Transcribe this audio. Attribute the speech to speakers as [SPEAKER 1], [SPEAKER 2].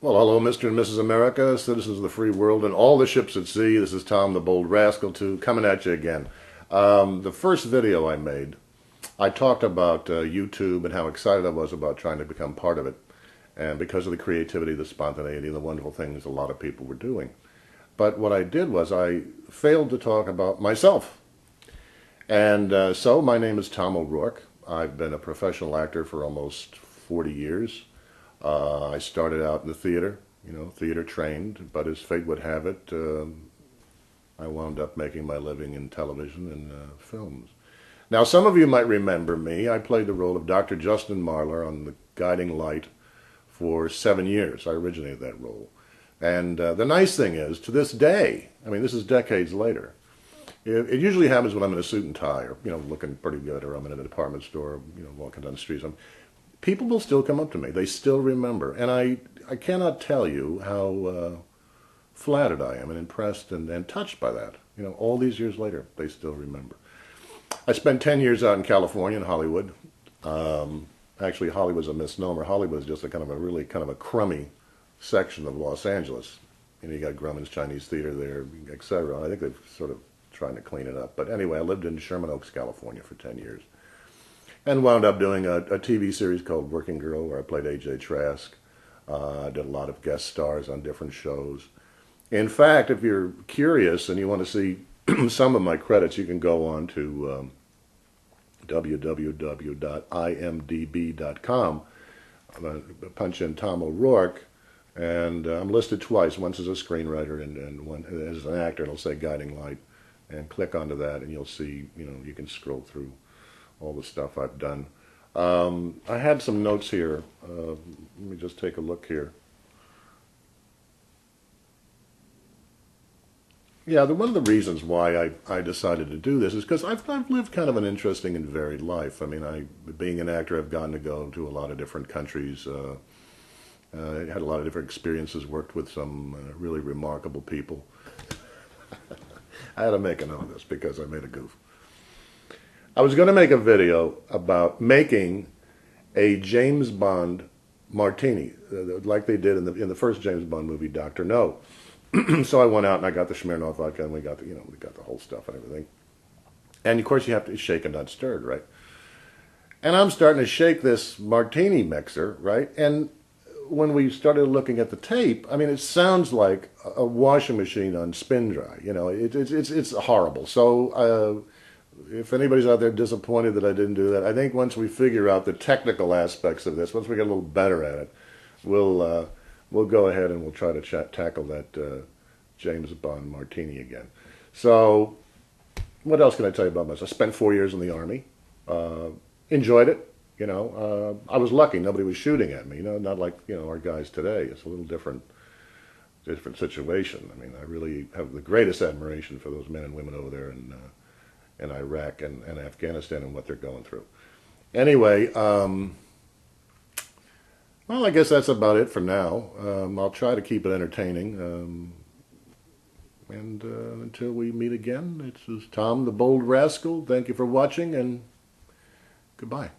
[SPEAKER 1] Well, hello, Mr. and Mrs. America, citizens of the free world, and all the ships at sea. This is Tom, the Bold Rascal, too, coming at you again. The first video I made, I talked about YouTube and how excited I was about trying to become part of it, and because of the creativity, the spontaneity, and the wonderful things a lot of people were doing. But what I did was I failed to talk about myself. And so my name is Tom O'Rourke. I've been a professional actor for almost 40 years. I started out in the theater, theater trained, but as fate would have it, I wound up making my living in television and films. Now, some of you might remember me. I played the role of Dr. Justin Marler on The Guiding Light for 7 years. I originated that role. And the nice thing is, to this day, I mean, this is decades later, it usually happens when I'm in a suit and tie or, looking pretty good, or I'm in a department store, walking down the streets. People will still come up to me. They still remember. And I cannot tell you how flattered I am and impressed and touched by that. All these years later, they still remember. I spent 10 years out in California in Hollywood. Actually, Hollywood's a misnomer. Hollywood is just a kind of a crummy section of Los Angeles. You got Grumman's Chinese Theater there, etc. I think they've sort of trying to clean it up. But anyway, I lived in Sherman Oaks, California for 10 years. And wound up doing a TV series called Working Girl, where I played A.J. Trask. I did a lot of guest stars on different shows. In fact, if you're curious and you want to see some of my credits, you can go on to www.imdb.com, punch in Tom O'Rourke, and I'm listed twice, once as a screenwriter and one as an actor. It'll say Guiding Light, and click onto that and you'll see, you can scroll through all the stuff I've done. I had some notes here. Let me just take a look here. Yeah, one of the reasons why I decided to do this is because I've lived kind of an interesting and varied life. I mean, being an actor, I've gotten to go to a lot of different countries. I had a lot of different experiences, worked with some really remarkable people. I had to make a note of this because I made a goof. I was going to make a video about making a James Bond martini, like they did in the first James Bond movie, Dr. No. So I went out and I got the Smirnoff vodka, and we got the whole stuff and everything. And of course you have to shake and not stirred, right? And I'm starting to shake this martini mixer, right? And when we started looking at the tape, I mean, it sounds like a washing machine on spin dry. It's horrible. So if anybody's out there disappointed that I didn't do that, I think once we figure out the technical aspects of this, once we get a little better at it, we'll go ahead and we'll try to tackle that James Bond martini again. So what else can I tell you about myself? I spent 4 years in the Army. Enjoyed it. I was lucky. Nobody was shooting at me. Not like our guys today. It's a little different situation. I mean, I really have the greatest admiration for those men and women over there in Iraq and Afghanistan and what they're going through. Anyway, well, I guess that's about it for now. I'll try to keep it entertaining. And until we meet again, this is Tom the Bold Rascal. Thank you for watching, and goodbye.